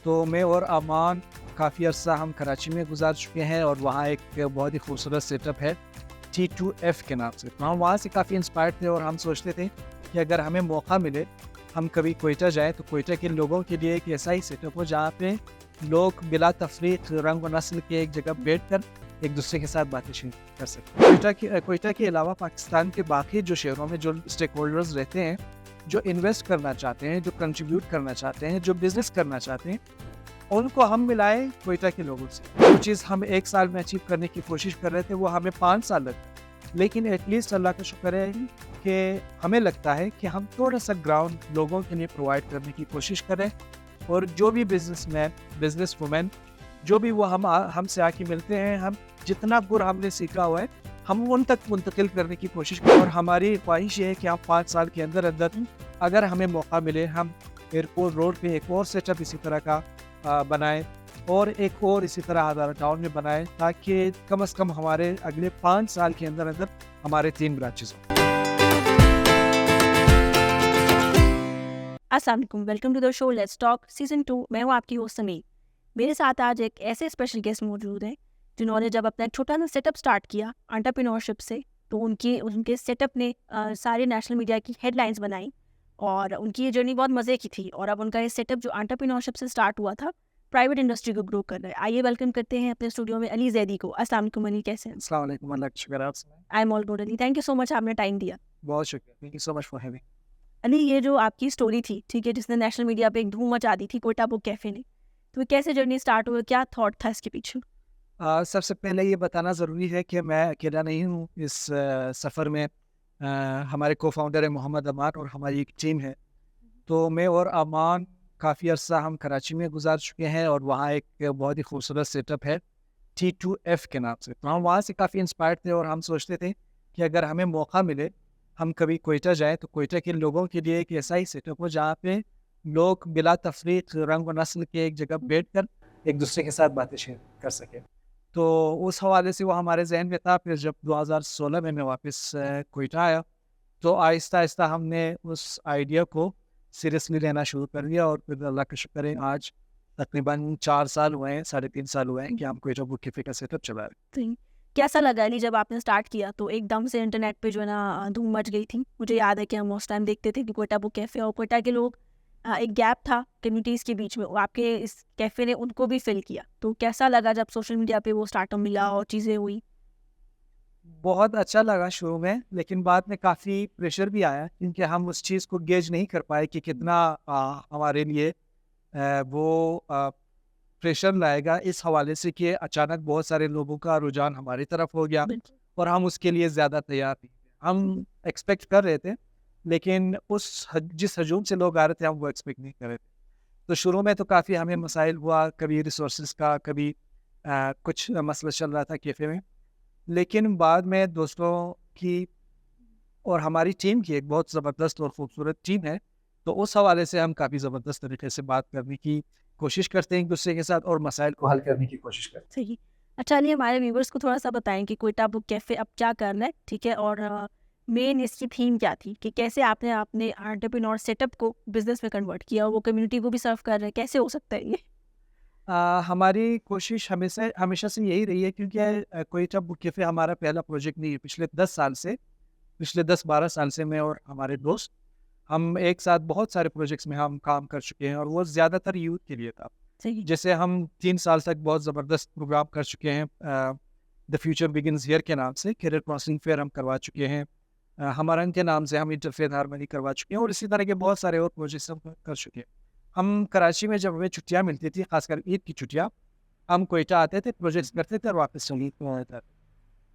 तो मैं और अमान काफ़ी अर्सा हम कराची में गुजार चुके हैं और वहाँ एक बहुत ही खूबसूरत सेटअप है T2F के नाम से। तो हम वहाँ से काफ़ी इंस्पायर्ड थे और हम सोचते थे कि अगर हमें मौका मिले हम कभी कोयटा जाएँ तो कोयटा के लोगों के लिए एक ऐसा ही सेटअप हो जहाँ पे लोग बिला तफरीक रंग व नस्ल के एक जगह बैठकर एक दूसरे के साथ बातें कर सकें। कोयटा के अलावा पाकिस्तान के बाकी जो शहरों में जो स्टेक होल्डर्स रहते हैं, जो इन्वेस्ट करना चाहते हैं, जो कंट्रीब्यूट करना चाहते हैं, जो बिज़नेस करना चाहते हैं, उनको हम मिलाए कोयटा के लोगों से। जो चीज़ हम 1 साल में अचीव करने की कोशिश कर रहे थे वो हमें 5 साल लगे। लेकिन एटलीस्ट अल्लाह का शुक्र है कि हमें लगता है कि हम थोड़ा-सा ग्राउंड लोगों के लिए प्रोवाइड करने की कोशिश करें और जो भी बिज़नेसमैन, बिज़नेस वुमेन जो भी वो हमसे आके मिलते हैं, हम जितना गुर हमने सीखा हुआ है हम उन तक मुंतकिल करने की कोशिश करें। और हमारी ख्वाहिश ये है कि हम 5 साल के अंदर अगर हमें मौका मिले हम एयरपोर्ट रोड पे एक और सेटअप इसी तरह का बनाएं और एक और इसी तरह हज़ारा टाउन में बनाएं ताकि कम से कम हमारे अगले 5 साल के अंदर हमारे 3 ब्रांचेस हों। अस्सलाम वालेकुम, welcome to the show let's talk season 2। मैं हूँ आपकी होस्ट समीर। मेरे साथ आज एक ऐसे स्पेशल गेस्ट मौजूद हैं जिन्होंने जब अपना छोटा सा सेटअप स्टार्ट किया एंटरप्रेन्योरशिप से, तो उनके सेटअप ने सारे नेशनल मीडिया की हेडलाइंस बनाई और उनकी ये जर्नी बहुत मज़े की थी। और अब उनका ये सेटअप जो एंटरप्रेन्योरशिप से स्टार्ट हुआ था प्राइवेट इंडस्ट्री को ग्रो कर रहा है। आइए वेलकम करते हैं अपने स्टूडियो में अली जैदी को। अस्सलाम वालेकुम अली, कैसे हैं? अस्सलाम वालेकुम, अल्लाह का शुक्र है। आप सुनाएं? I am all good Ali, thank you so much, आपने टाइम दिया। बहुत शुक्रिया, thank you so much for having. Ali, ये जो आपकी स्टोरी थी, ठीक है, जिसने नेशनल मीडिया पे एक धूम मचा दी थी, कोयटा बुक कैफ़े ने, तो ये कैसे जर्नी स्टार्ट हुई, क्या थॉट था इसके पीछे? सबसे पहले ये बताना ज़रूरी है कि मैं अकेला नहीं हूँ इस सफ़र में। हमारे को-फाउंडर है मोहम्मद अमान और हमारी एक टीम है। तो मैं और अमान काफ़ी अर्सा हम कराची में गुजार चुके हैं और वहाँ एक बहुत ही खूबसूरत सेटअप है T2F के नाम से। तो हम वहाँ से काफ़ी इंस्पायर्ड थे और हम सोचते थे कि अगर हमें मौका मिले हम कभी कोयटा जाएँ तो कोयटा के लोगों के लिए एक ऐसा ही सेटअप हो जहाँ पे लोग बिला तफरीक रंग व नस्ल के एक जगह बैठकर एक दूसरे के साथ बातें शेयर कर सकें। तो उस हवाले से वो हमारे ज़हन में था। फिर जब 2016 में मैं वापस कोयटा आया तो आहिस्ता-आहिस्ता हमने उस आइडिया को सीरियसली लेना शुरू कर दिया और फिर अल्लाह का शुक्र है आज तकरीबन 4 साल हुए हैं, साढ़े 3 साल हुए हैं कि हम कोयटा बुक कैफ़े का सेटअप चला रहे हैं। तो कैसा लगा अली जब आपने स्टार्ट किया तो एकदम से इंटरनेट पे जो है ना धूम मच गई थी? मुझे याद है कि हम उस टाइम देखते थे कि कोयटा बुक कैफ़े और कोयटा के लोग, एक गैप था कम्युनिटीज़ के बीच में, वो आपके इस कैफ़े ने उनको भी फिल किया। तो कैसा लगा जब सोशल मीडिया पे वो स्टार्टअप मिला और चीज़ें हुई? बहुत अच्छा लगा शुरू में, लेकिन बाद में काफ़ी प्रेशर भी आया क्योंकि हम उस चीज़ को गेज नहीं कर पाए कि कितना हमारे लिए वो प्रेशर लाएगा इस हवाले से कि अचानक बहुत सारे लोगों का रुझान हमारी तरफ हो गया बिल्कुल। और हम उसके लिए ज़्यादा तैयार नहीं थे। हम एक्सपेक्ट कर रहे थे, लेकिन जिस हजूम से लोग आ रहे थे हम वो एक्सपेक्ट नहीं कर रहे थे। तो शुरू में तो काफ़ी हमें मसाइल हुआ, कभी रिसोर्सेज का, कभी कुछ मसला चल रहा था कैफ़े में। लेकिन बाद में दोस्तों की और हमारी टीम की एक बहुत ज़बरदस्त और ख़ूबसूरत टीम है, तो उस हवाले से हम काफ़ी ज़बरदस्त तरीके से बात करने की कोशिश करते हैं एक-दूसरे के साथ और मसाइल को हल करने की कोशिश करते हैं। सही। अच्छा अली, हमारे व्यूवर्स को थोड़ा-सा बताएँ कि कोयटा बुक कैफ़े अब क्या कर रहा है, ठीक है? और मेन इसकी थीम क्या थी कि कैसे आपने अपने एंटरप्रेन्योर सेटअप को बिज़नेस में कन्वर्ट किया और वो कम्युनिटी को भी सर्व कर रहे हैं, कैसे हो सकता है ये? हमारी कोशिश हमेशा हमेशा से यही रही है क्योंकि कोयटा बुक कैफ़े हमारा पहला प्रोजेक्ट नहीं है। पिछले 10-12 साल से मैं और हमारे दोस्त हम एक साथ बहुत सारे प्रोजेक्ट्स में हम काम कर चुके हैं और वो ज़्यादातर यूथ के लिए था। सही। जैसे हम 3 साल तक बहुत ज़बरदस्त प्रोग्राम कर चुके हैं द फ्यूचर बिगिन्स हियर के नाम से, करियर काउंसलिंग फेयर हम करवा चुके हैं। हमारन के नाम से हम इंटरफेथ हार्मनी करवा चुके हैं और इसी तरह के बहुत सारे और प्रोजेक्ट्स हम कर चुके हैं। हम कराची में जब हमें छुट्टियाँ मिलती थी, ख़ासकर ईद की छुट्टियाँ, हम कोयटा आते थे, प्रोजेक्ट्स करते थे और वापस चले जाते थे।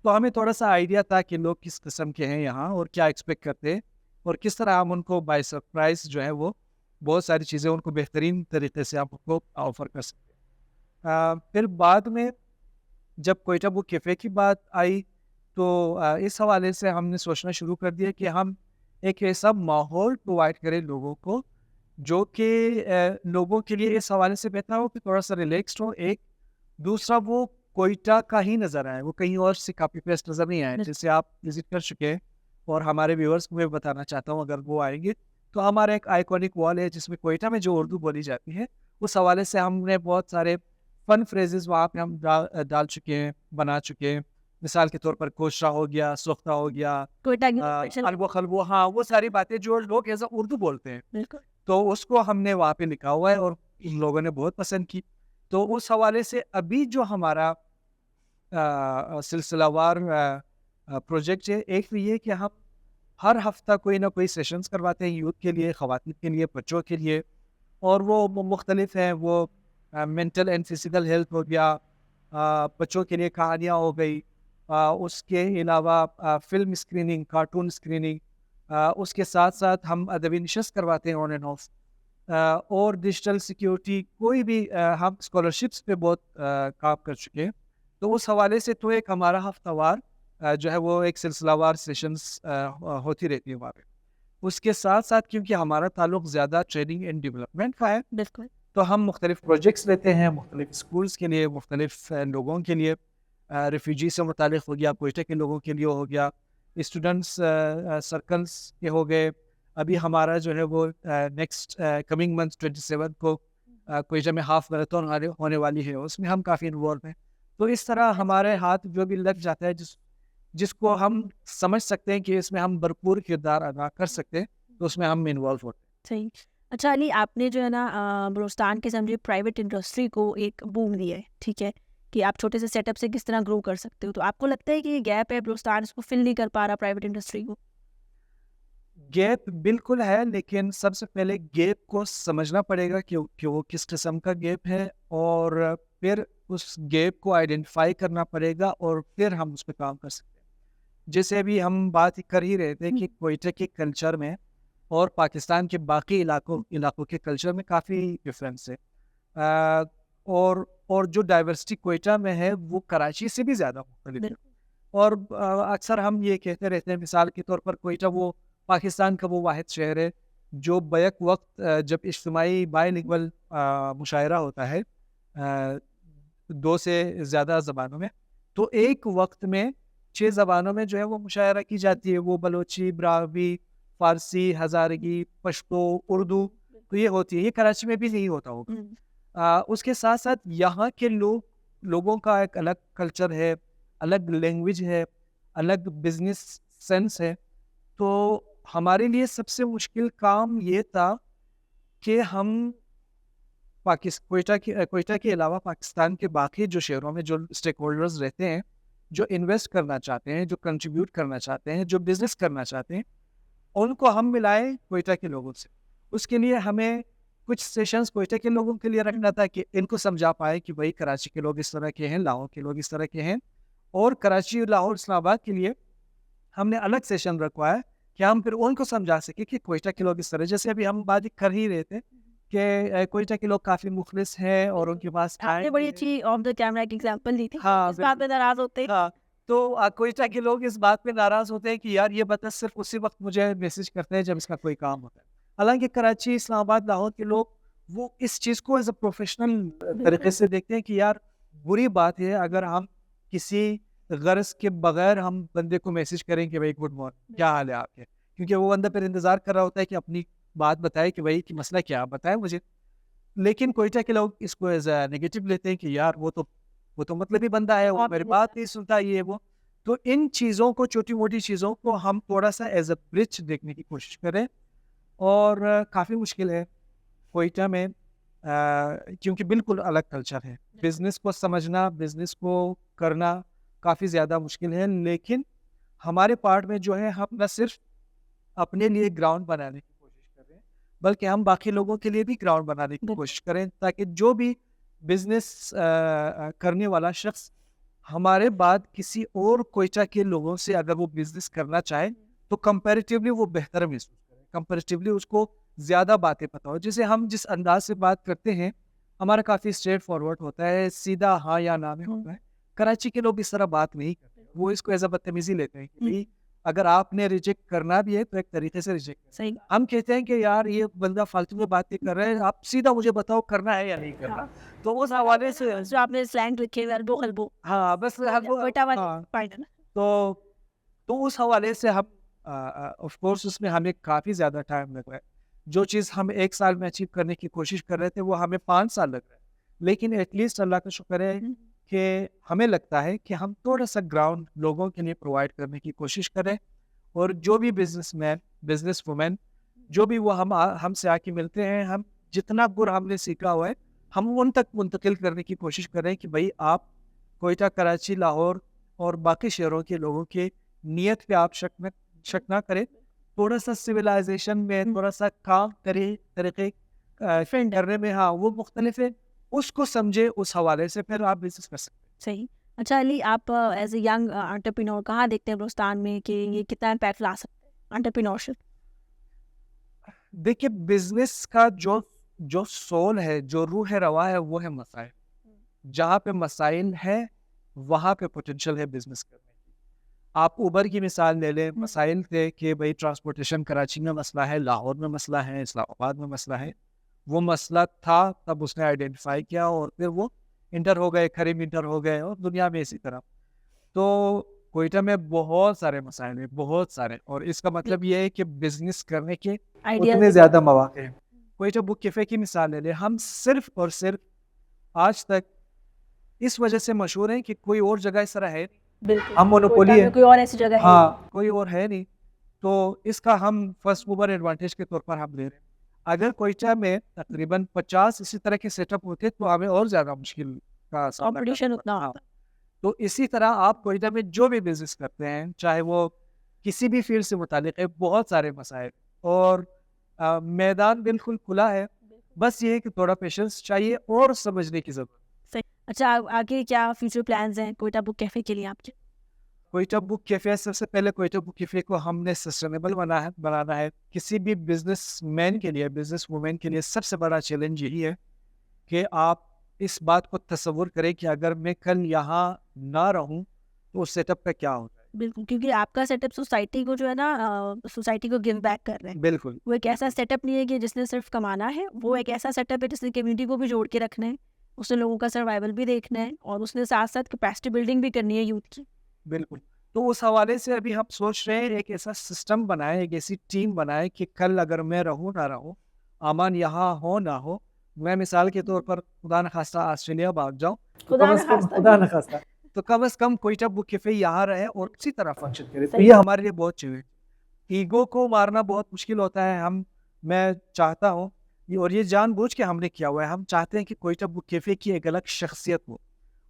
तो हमें थोड़ा-सा आइडिया था कि लोग किस किस्म के हैं यहाँ और क्या एक्सपेक्ट करते हैं और किस तरह हम उनको बाय सरप्राइज़ जो है वो बहुत सारी चीज़ें उनको बेहतरीन तरीके से हम उनको ऑफ़र कर सकते हैं। फिर बाद में जब कोयटा बुक कैफ़े की बात आई तो इस हवाले से हमने सोचना शुरू कर दिया कि हम एक ऐसा माहौल प्रोवाइड करें लोगों को जो कि लोगों के लिए इस हवाले से बेहतर हो कि थोड़ा-सा रिलैक्स्ड हो। एक दूसरा वो कोयटा का ही नज़र आए, वो कहीं और से कॉपी पेस्ट नज़र नहीं आए। जैसे आप विज़िट कर चुके हैं और हमारे व्यूअर्स को मैं बताना चाहता हूँ अगर वो आएँगे, तो हमारा एक आइकॉनिक वॉल है जिसमें कोयटा में जो उर्दू बोली जाती है, उस हवाले से हमने बहुत सारे फन फ्रेजेस वहाँ पे हम डाल चुके हैं, बना चुके हैं। मिसाल के तौर पर कोशरा हो गया, सोख्ता हो गया, कोयटा की स्पेशल अलवो खलवो, हाँ, वो सारी बातें जो लोग एज़ अ उर्दू बोलते हैं, बिल्कुल तो उसको हमने वहाँ पे लिखा हुआ है और लोगों ने बहुत पसंद की। तो उस हवाले से अभी जो हमारा सिलसिलावार प्रोजेक्ट है, एक तो ये कि हम हर हफ्ता कोई ना कोई सेशंस करवाते हैं यूथ के लिए, ख़वातीन के लिए, बच्चों के लिए, और वो मुख्तलिफ हैं। वो मेंटल एंड फिजिकल हेल्थ हो गया, बच्चों के लिए कहानियाँ हो गई, उसके अलावा फिल्म स्क्रीनिंग, कार्टून स्क्रीनिंग, उसके साथ साथ हम अदबी नशस्त करवाते हैं ऑन एंड ऑफ, और डिजिटल सिक्योरिटी, कोई भी हम स्कॉलरशिप्स पे बहुत काम कर चुके हैं। तो उस हवाले से तो एक हमारा हफ्तावार जो है वो एक सिलसिलावार सेशंस होती रहती है वहाँ पे। उसके साथ साथ क्योंकि हमारा ताल्लुक ज़्यादा ट्रेनिंग एंड डेवलपमेंट का है, बिल्कुल तो हम मुख्तलिफ प्रोजेक्ट्स लेते हैं मुख्तलिफ स्कूल्स के लिए, मुख्तलिफ लोगों के लिए, रिफ्यूजी से मुतालिक हो गया, कोयटा के लोगों के लिए हो गया, स्टूडेंट्स सर्कल्स के हो गए। अभी हमारा जो है वो नेक्स्ट कमिंग मंथ 27 को कोयटा में हाफ मैराथन होने वाली है, उसमें हम काफ़ी इन्वॉल्व हैं। तो इस तरह हमारे हाथ जो भी लग जाता है, जिसको हम समझ सकते हैं कि इसमें हम भरपूर किरदार अदा कर सकते हैं, तो उसमें हम इन्वॉल्व होते हैं। सही। अच्छा अली, आपने जो है ना बलूचिस्तान के समझे प्राइवेट इंडस्ट्री को एक बूम दिया है, ठीक है, कि आप छोटे से सेटअप से किस तरह ग्रो कर सकते हो। तो आपको लगता है कि ये गैप है, बलूचिस्तान इसको फिल नहीं कर पा रहा प्राइवेट इंडस्ट्री को? गैप बिल्कुल है, लेकिन सबसे पहले गैप को समझना पड़ेगा कि वो किस किस्म का गैप है, और फिर उस गैप को आइडेंटिफाई करना पड़ेगा, और फिर हम उस पे काम कर सकते हैं। जैसे अभी हम बात कर ही रहे थे कि कोयटा के कल्चर में और पाकिस्तान के बाकी इलाकों के कल्चर में काफ़ी डिफरेंस है। अ, और जो डाइवर्सिटी कोयटा में है वो कराची से भी ज़्यादा मुख्तलिफ है। बिल्कुल और अक्सर हम ये कहते रहते हैं, मिसाल के तौर पर कोयटा वो पाकिस्तान का वो वाहिद शहर है जो बैक वक्त जब इज्तिमाई बाइलिंगुअल मुशायरा होता है 2 से ज़्यादा ज़बानों में, तो एक वक्त में 6 ज़बानों में जो है वो मुशायरा की जाती है। वो बलोची, ब्राहवी, फ़ारसी, हज़ारगी, पश्तो, उर्दू, तो ये होती है। ये कराची में भी यही होता होगा। उसके साथ-साथ यहाँ के लोगों का एक अलग कल्चर है, अलग लैंग्वेज है, अलग बिज़नेस सेंस है। तो हमारे लिए सबसे मुश्किल काम ये था कि हम कोयटा के अलावा पाकिस्तान के बाकी जो शहरों में जो स्टेक होल्डर्स रहते हैं, जो इन्वेस्ट करना चाहते हैं, जो कंट्रीब्यूट करना चाहते हैं, जो बिज़नेस करना चाहते हैं, उनको हम मिलाएँ कोयटा के लोगों से। उसके लिए हमें कुछ सेशंस कोयटा के लोगों के लिए रखना था कि इनको समझा पाएँ कि भई कराची के लोग इस तरह के हैं, लाहौर के लोग इस तरह के हैं, और कराची, लाहौर, इस्लामाबाद के लिए हमने अलग सेशन रखवाया कि हम फिर उनको समझा सकें कि कोयटा के लोग इस तरह, जैसे अभी हम बात कर ही रहे थे कि कोयटा के लोग काफ़ी मुखलिस हैं और उनके पास आपने टाइम बड़ी भी है। अच्छी ऑफ द कैमरा एक एग्जांपल दी थी, हाँ, इस बात पे नाराज होते हैं? हाँ, तो कोयटा के लोग इस बात पे नाराज़ होते हैं कि यार ये बंदा सिर्फ़ उसी वक़्त मुझे मैसेज करते हैं जब इसका कोई काम होता है। हालाँकि कराची, इस्लामाबाद, लाहौर के लोग वो इस चीज़ को एज़ अ प्रोफ़ेशनल तरीके से देखते हैं कि यार बुरी बात है अगर हम किसी ग़र्ज़ के बगैर हम बंदे को मैसेज करें कि भाई गुड मॉर्निंग, क्या हाल है आपके? क्योंकि वो बंदा फिर इंतज़ार कर रहा होता है कि अपनी बात बताए कि भाई कि मसला क्या है? आप बताएँ मुझे। लेकिन कोयटा के लोग इसको एज़ अ नेगेटिव लेते हैं कि यार वो तो मतलबी बंदा है, वो मेरी बात नहीं सुनता, ये वो। तो इन चीज़ों को, छोटी-मोटी चीज़ों को हम थोड़ा-सा एज़ अ ब्रिज देखने की कोशिश करें, और काफ़ी मुश्किल है कोयटा में, क्योंकि बिल्कुल अलग कल्चर है। बिज़नेस को समझना, बिज़नेस को करना काफ़ी ज़्यादा मुश्किल है, लेकिन हमारे पार्ट में जो है हम ना सिर्फ़ अपने लिए ग्राउंड बनाने की कोशिश कर रहे हैं, बल्कि हम बाकी लोगों के लिए भी ग्राउंड बनाने की बिल्कुल। कोशिश करें, ताकि जो भी बिज़नेस करने वाला शख्स हमारे बाद किसी और कोयटा के लोगों से अगर वो बिज़नेस करना चाहे, तो कंपैरेटिवली वो बेहतर महसूस करे, कंपैरेटिवली उसको ज़्यादा बातें पता हो। जैसे हम जिस अंदाज़ से बात करते हैं, हमारा काफ़ी स्ट्रेट फॉरवर्ड होता है, सीधा हाँ या ना में होता है। कराची के लोग इस तरह बात नहीं करते, वो इसको एज़ अ बदतमीज़ी लेते हैं कि भई अगर आपने रिजेक्ट करना भी है तो एक तरीके से रिजेक्ट करें। सही। हम कहते हैं कि यार ये बंदा फालतू में बातें कर रहा है, आप सीधा मुझे बताओ करना है या नहीं करना? तो उस हवाले से जो आपने स्लैंग रखे हुए हल्बो खल्बो, हाँ, बस हम कोयटा वाली हाँ, पॉइंट है ना? तो उस हवाले से हम ऑफ़ कोर्स उसमें हमें काफ़ी ज़्यादा टाइम लगा है। जो चीज़ हम 1 साल में अचीव करने की कोशिश कर रहे थे वो हमें 5 साल लग रहे हैं। लेकिन एटलीस्ट अल्लाह का शुक्र है कि हमें लगता है कि हम थोड़ा-सा ग्राउंड लोगों के लिए प्रोवाइड करने की कोशिश करें और जो भी बिज़नेसमैन, बिज़नेस वुमेन जो भी वो हमसे आके मिलते हैं, हम जितना गुर हमने सीखा हुआ है, हम उन तक मुंतकिल करने की कोशिश करें कि भई आप कोयटा, कराची, लाहौर और बाकी शहरों के लोगों के नियत पे आप शक ना करें। थोड़ा-सा सिविलाइज़ेशन में थोड़ा-सा काम तरीके डिफरेंट है। करने में हाँ, वो मुख्तलिफ है। उसको समझे उस हवाले से फिर आप बिज़नेस कर सकते हैं। सही। अच्छा अली, आप एज़ अ यंग एंटरप्रेन्योर कहाँ देखते हैं बलूचिस्तान में कि ये कितना इम्पैक्ट ला सकते हैं एंटरप्रेन्योरशिप? देखिए बिज़नेस का जो जो सोल है, जो रूह रवा है, वो है मसाइल। जहाँ पे मसाइल हैं, वहाँ पे पोटेंशियल है बिज़नेस करने की। आप उबर की मिसाल ले लें, मसाइल थे कि भई ट्रांसपोर्टेशन कराची में मसला है, लाहौर में मसला है, इस्लामाबाद में मसला है। वो मसला था, तब उसने आइडेंटिफ़ाई किया और फिर वो इंटर हो गए, करीम इंटर हो गए और दुनिया में इसी तरह। तो क्वेटा में बहुत सारे मसाइल हैं, बहुत सारे और इसका मतलब ये है कि बिज़नेस करने के आइडियाज़ उतने ज़्यादा मौके हैं। क्वेटा बुक कैफ़े की मिसाल ले लें, हम सिर्फ़ और सिर्फ़ आज तक इस वजह से मशहूर हैं कि कोई और जगह इस तरह है नहीं। बिल्कुल, हम मोनोपोली कोयटा में है। कोई और ऐसी जगह है ही नहीं। हाँ, कोई और है नहीं। तो इसका हम फर्स्ट मूवर एडवांटेज के तौर पर हम ले रहे हैं। अगर क्वेटा में तकरीबन 50 इसी तरह के सेटअप होते तो हमें और ज़्यादा मुश्किल का सामना करना कॉम्पिटिशन उतना पड़ता। हाँ, होता है। तो इसी तरह आप क्वेटा में जो भी बिज़नेस करते हैं, चाहे वो किसी भी फ़ील्ड से मुताल्लिक़ है, बहुत सारे मसाइल और मैदान बिल्कुल खुला है। बस ये है कि थोड़ा पेशेंस चाहिए और समझने की ज़रूरत है। सही। अच्छा आगे क्या फ्यूचर प्लान्स हैं कोयटा बुक कैफ़े के लिए आपके? क्वेटा बुक कैफ़े सबसे पहले क्वेटा बुक कैफ़े को हमने सस्टेनेबल बनाना है। किसी भी बिज़नेसमैन के लिए, बिज़नेस वुमेन के लिए सबसे बड़ा चैलेंज यही है कि आप इस बात को तसव्वुर करें कि अगर मैं कल यहाँ ना रहूँ, तो उस सेटअप का क्या होता है? बिल्कुल, क्योंकि आपका सेटअप सोसाइटी को जो है ना सोसाइटी को गिव बैक कर रहे हैं। बिल्कुल, वो एक ऐसा सेटअप नहीं है कि जिसने सिर्फ कमाना है, वो एक ऐसा सेटअप है जिसने कम्युनिटी को भी जोड़ के रखना है, उसने लोगों का सर्वाइवल भी देखना है और उसने साथ-साथ कैपेसिटी बिल्डिंग भी करनी है यूथ की। बिल्कुल। तो उस हवाले से अभी हम सोच रहे हैं एक ऐसा सिस्टम बनाएँ, एक ऐसी टीम बनाएँ कि कल अगर मैं रहूँ ना रहूँ, अमन यहाँ हो ना हो, मैं मिसाल के तौर पर खुदा न खास्ता ऑस्ट्रेलिया भाग जाऊँ, तो खुदा कम न से कम खास्ता। खुदा न खास्ता, तो कम से कम क्वेटा बुक कैफ़े यहाँ रहे और उसी तरह फंक्शन करे। तो सही ये बात। हमारे लिए बहुत चाहिए। ईगो को मारना बहुत मुश्किल होता है। मैं चाहता हूँ ये और ये जानबूझ के हमने किया हुआ है। हम चाहते हैं कि क्वेटा बुक कैफ़े की एक अलग शख्सियत हो।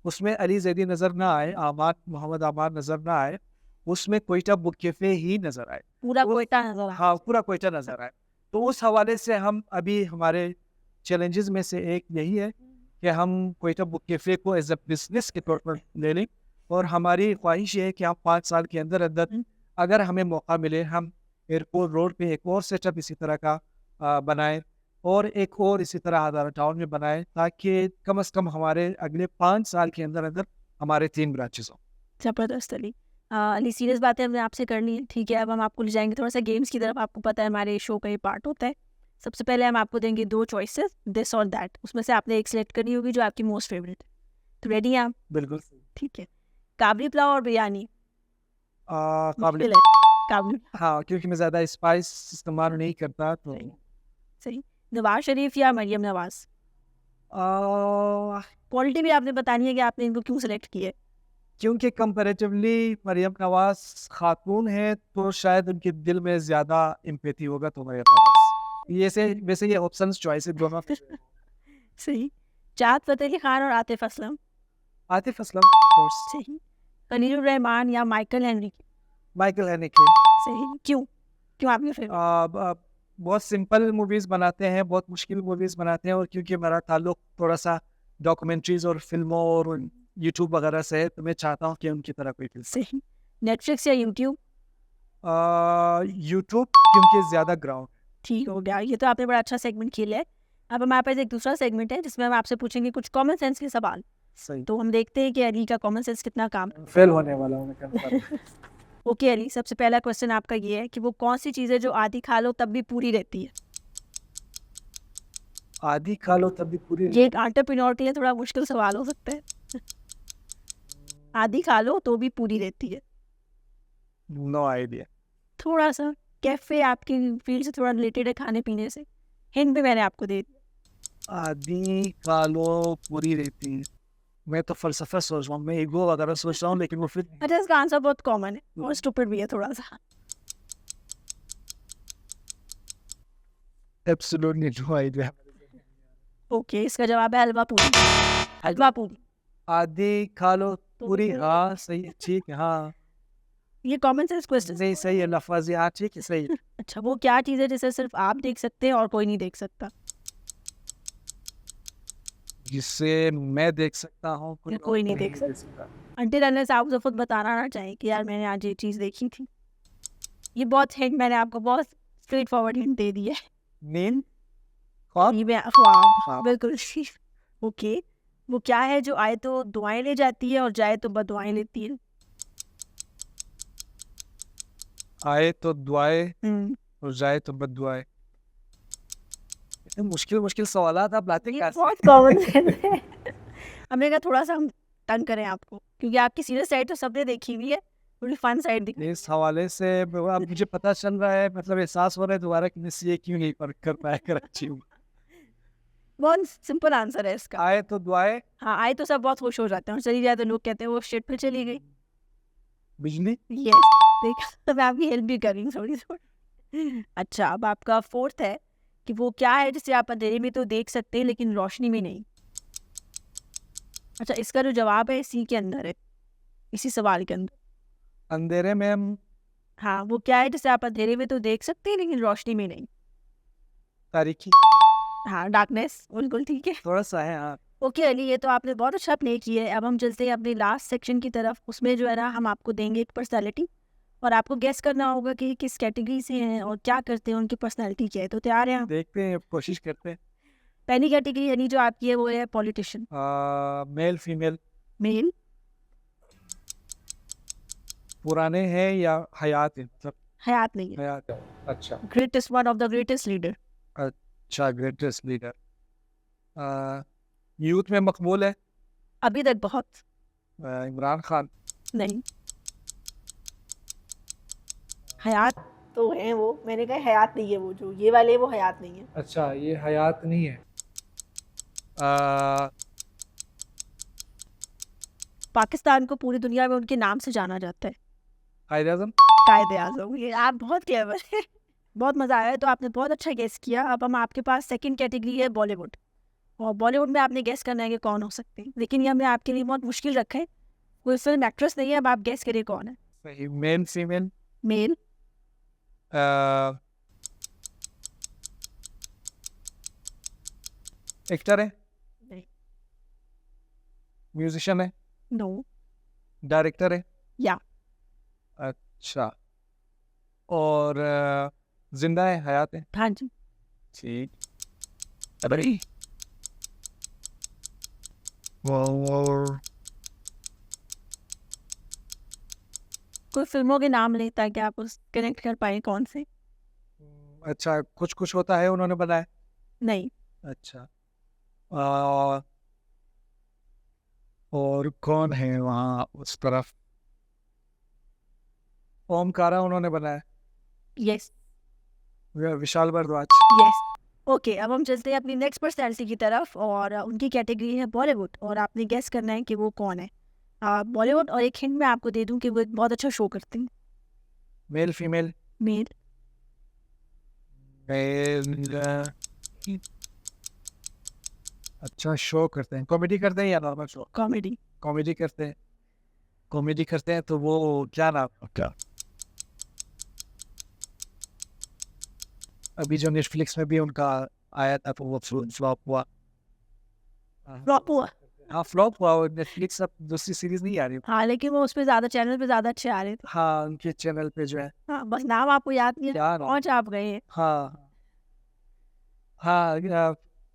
उसमें अली ज़ैदी नज़र ना आए, मोहम्मद आमार नज़र ना आए, उसमें क्वेटा बुक कैफ़े ही नज़र आए। पूरा तो कोयटा नज़र आ हाँ, पूरा क्वेटा नज़र आए। तो उस हवाले से हम अभी हमारे चैलेंजेज़ में से एक यही है कि हम क्वेटा बुक कैफ़े को एज़ अ बिज़नेस के तौर पर ले लें और हमारी ख्वाहिश ये है कि हम 5 साल के अंदर अगर हमें मौका मिले, हम एयरपोर्ट रोड पे एक और सेटअप इसी तरह का बनाएँ और एक और इसी तरह हज़ारा टाउन में बनाएँ ताकि कम से कम हमारे अगले 5 साल के अंदर हमारे 3 ब्रांचेज़ हों। ज़बरदस्त अली। अली सीरियस बातें हमने आपसे करनी है, ठीक है? अब हम आपको ले जाएँगे थोड़ा-सा गेम्स की तरफ। आपको पता है हमारे शो का ये पार्ट होता है। सबसे पहले हम आपको देंगे 2 चॉइसेस, दिस और दैट। उसमें से आपने एक सिलेक्ट करनी होगी जो आपकी मोस्ट फेवरेट है। तो रेडी हैं आप? बिल्कुल सही। ठीक है। काबली पुलाव और बिरयानी? काबिल मुश्किल है। काबली हाँ, क्योंकि मैं ज़्यादा स्पाइस इस्तेमाल नहीं करता तो सही, सही। नवाज़ शरीफ या मरियम नवाज़? अ, क्वालिटी भी आपने बतानी है कि आपने इनको क्यों सेलेक्ट किया है। क्योंकि कंपैरेटिवली मरियम नवाज़ खातून है तो शायद उनके दिल में ज़्यादा एम्पैथी होगा तो मरियम नवाज़। ये से वैसे ये ऑप्शंस चॉइसेस दोनों सही। चाहत फ़तेह अली खान और आतिफ़ असलम? आतिफ असलम ऑफ कोर्स, सही। खलीलुर रहमान या माइकल हेनरी? माइकल हैनेके सही। क्यों? क्यों आपके फेवरेट? बहुत सिंपल मूवीज़ बनाते हैं, बहुत मुश्किल मूवीज़ बनाते हैं और क्योंकि मेरा ताल्लुक थोड़ा-सा डॉक्यूमेंट्रीज़ और फ़िल्मों और यूट्यूब वगैरह से है, तो मैं चाहता हूँ कि उनकी तरह कोई फ़िल्म सही। नेटफ्लिक्स या यूट्यूब? यूट्यूब क्योंकि ज़्यादा ग्राउंड ठीक हो गया। ये तो आपने बड़ा अच्छा सेगमेंट खेला है। अब हमारे पास एक दूसरा सेगमेंट है जिसमें हम आपसे पूछेंगे कुछ कॉमन सेंस के सवाल। सही तो हम देखते हैं कि अली का कॉमन सेंस कितना काम फेल होने वाला हूँ मैं कंफर्म। ओके अली, सबसे पहला क्वेश्चन आपका ये है कि वो कौन सी चीज़ है जो आधी खा लो तब भी पूरी रहती है? आधी खा लो तब भी पूरी ये एक एंटरप्रेन्योर के लिए थोड़ा मुश्किल सवाल हो सकता है। आधी खा लो तो भी पूरी रहती है। No idea. थोड़ा सा कैफ़े आपकी फील्ड से थोड़ा रिलेटेड है खाने पीने से, हिंट भी मैंने आपको दे दी। आदि कालो पूरी रहती है। मैं तो फ़लसफ़ा सोच रहा हूँ, मैं ईगो वगैरह सोच रहा हूँ, लेकिन वो फिर अच्छा, इसका आंसर बहुत कॉमन है और स्टूपिड भी है थोड़ा सा। Absolutely no idea. ओके, इसका जवाब है हलवा पूरी। हलवा पूरी। आदि कालो पूरी, पूरी। हाँ सही है, ठीक है, हाँ ये कॉमन सेंस क्वेश्चन। नहीं सही है, लफज हाँ ठीक है, सही है। अच्छा, वो क्या चीज़ है जिसे सिर्फ आप देख सकते हैं और कोई नहीं देख सकता? जिससे मैं देख सकता हूँ, या कोई नहीं देख सकता। अंटिल अनलेस आप उसे खुद बताना ना चाहें कि यार मैंने आज ये चीज़ देखी थी। ये बहुत हिंट मैंने आपको बहुत स्ट्रेट फॉरवर्ड हिंट दे दी है। नींद, ख्वाब, ये मैं ख्वाब, ख्वाब। बिल्कुल ठीक। ओके, वो क्या है जो आए तो दुआएं ले जाती है और जाए तो बदुआएं लेती है? आए तो दुआएं हम्म, और जाए तो बददुआएं। इतने मुश्किल मुश्किल सवालात आप लाते ये कैसे? बहुत कॉमन सेंस है। हमने कहा थोड़ा सा हम तंग करें आपको, क्योंकि आपकी सीरियस साइड तो सबने देखी हुई है, थोड़ी फन साइड दिख। इस हवाले से अब मुझे पता चल रहा है, मतलब एहसास हो रहा है दोबारा कि मैं सीए क्यों नहीं कर पाया कराची में। बहुत सिंपल आंसर है इसका। आए तो दुआएं, हाँ, आए तो सब बहुत खुश हो जाते हैं और चली जाए तो लोग कहते हैं वो शिट पे चली गई। बिजली, यस, देखा तो मैं आपकी हेल्प भी कर रही हूँ थोड़ी थोड़ी। अच्छा, अब आपका फोर्थ है कि वो क्या है जिसे आप अंधेरे में तो देख सकते हैं लेकिन रोशनी में नहीं? अच्छा, इसका जो जवाब है इसी के अंदर है, इसी सवाल के अंदर। अंधेरे में हम हाँ, वो क्या है जिसे आप अंधेरे में तो देख सकते हैं लेकिन रोशनी में नहीं? तारीखी, हाँ, डार्कनेस, बिल्कुल ठीक है। थोड़ा सा है हाँ। ओके अली, ये तो आपने बहुत अच्छा प्ले किया है। अब हम चलते हैं अपने लास्ट सेक्शन की तरफ। उसमें जो है ना हम आपको देंगे एक पर्सनालिटी और आपको गेस करना होगा कि किस कैटेगरी से हैं और क्या करते हैं, उनकी पर्सनालिटी क्या है। तो तैयार हैं आप? देखते हैं, कोशिश करते हैं। पहली कैटेगरी यानी जो आपकी है वो है पॉलिटिशियन। Mail female, mail. पुराने हैं या हयात है, मतलब हयात नहीं है। हयात है। अच्छा, greatest, one of the greatest leader. अच्छा ग्रेटेस्ट लीडर, यूथ में मकबूल है। अभी तक बहुत। इमरान खान। नहीं, हयात तो है वो, मैंने कहा हयात नहीं है, वो जो ये वाले वो हयात नहीं है। अच्छा, ये हयात नहीं है। आ, पाकिस्तान को पूरी दुनिया में उनके नाम से जाना जाता है। कायद आज़म। कायदे आज़म। ये आप बहुत क्लेवर है। बहुत मज़ा आया, तो आपने बहुत अच्छा गेस किया। अब हम आपके पास सेकंड कैटेगरी है बॉलीवुड, और बॉलीवुड में आपने गेस करना है कि कौन हो सकते हैं, लेकिन ये हमने आपके लिए बहुत मुश्किल रखा है। कोई फिल्म एक्ट्रेस नहीं है, अब आप गेस करिए कौन है। सही, मेल फीमेल, मेल। एक्टर है, नहीं। म्यूजिशियन है, नो। डायरेक्टर है। या। अच्छा, और जिंदा है, हयात है। हाँ जी। ठीक, अरे और कोई फिल्मों के नाम ले ताकि आप उस कनेक्ट कर पाए कौन से। अच्छा, कुछ कुछ होता है उन्होंने बनाया। नहीं। अच्छा, आ, और कौन है वहाँ उस तरफ? ओमकारा उन्होंने बनाया। Yes. Vishal Bhardwaj. Yes. Okay, अब हम चलते हैं अपनी नेक्स्ट पर्सनैलिटी की तरफ, और उनकी कैटेगरी है बॉलीवुड, और आपने गेस करना है कि वो कौन है। बॉलीवुड, और एक हिंट मैं आपको दे दूं कि वो एक बहुत अच्छा शो करते हैं। Male female, male. मेल, अच्छा शो करते हैं, कॉमेडी करते हैं या नॉर्मल शो? कॉमेडी। कॉमेडी करते हैं, कॉमेडी करते हैं, तो वो क्या नाम, क्या अभी जो नेटफ्लिक्स में भी उनका आया था तो वो फ्लॉप हुआ। फ्लॉप हुआ। हाँ फ्लॉप हुआ, और नेटफ्लिक्स अब दूसरी सीरीज नहीं आ रही। हाँ, लेकिन वो उस पर ज़्यादा, चैनल पे ज़्यादा अच्छे आ रहे थे। हाँ उनके चैनल पे जो है। हाँ, बस नाम आपको याद नहीं है, क्या नाम? पहुँच आप गए हैं। हाँ हाँ,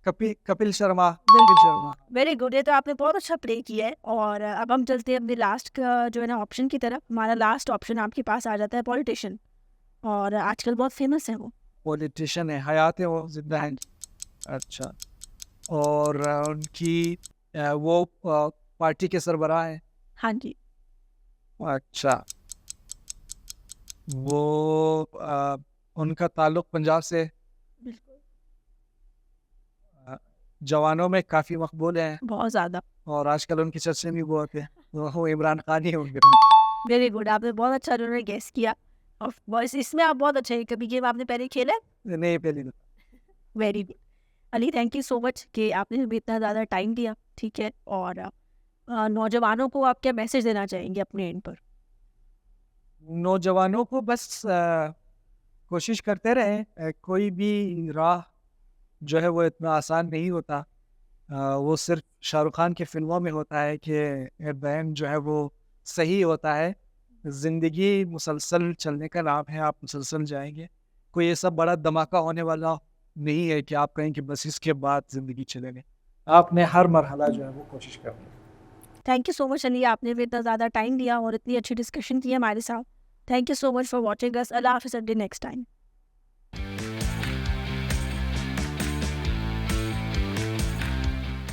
कपिल शर्मा, कपिल शर्मा। वेरी गुड, ये तो आपने बहुत अच्छा प्ले किया है। और अब हम चलते हैं अपने लास्ट का जो है ना ऑप्शन की तरफ। हमारा लास्ट ऑप्शन आपके पास आ जाता है पॉलिटिशियन, और आजकल बहुत फेमस है वो। पॉलिटिशियन है, हयात है, वो जिंदा है। अच्छा, और उनकी वो पार्टी के सरबराह है। हाँ जी। अच्छा, वो उनका ताल्लुक पंजाब से बिल्कुल। अ, जवानों में काफ़ी मकबूल हैं बहुत ज़्यादा। और आजकल उनकी चर्चे भी बहुत हैं। वो इमरान खान ही होंगे। वेरी गुड, आपने बहुत अच्छा उन्होंने गेस किया और बस इसमें आप बहुत अच्छे हैं। कभी गेम आपने पहले खेला है? नहीं, पहली दफ़ा। Very good. Ali, thank you so much कि आपने हमें इतना ज़्यादा टाइम दिया, ठीक है? और नौजवानों को आप क्या मैसेज देना चाहेंगे अपने एंड पर? नौजवानों को बस कोशिश करते रहें, कोई भी राह जो है वो इतना आसान नहीं होता। वो सिर्फ शाहरुख खान की फ़िल्मों में होता है कि एट द एंड जो है वो सही होता है। ज़िंदगी मुसलसल चलने का नाम है, आप मुसलसल जाएँगे। कोई ऐसा बड़ा धमाका होने वाला नहीं है कि आप कहें कि बस इसके बाद ज़िंदगी चलेगी। आपने हर मरहला जो है वो कोशिश करनी है। Thank you so much Ali, आपने भी इतना ज़्यादा टाइम दिया और इतनी अच्छी डिस्कशन की हमारे साथ। Thank you so much for watching us. अल्लाह हाफ़िज़, अंटिल नेक्स्ट टाइम।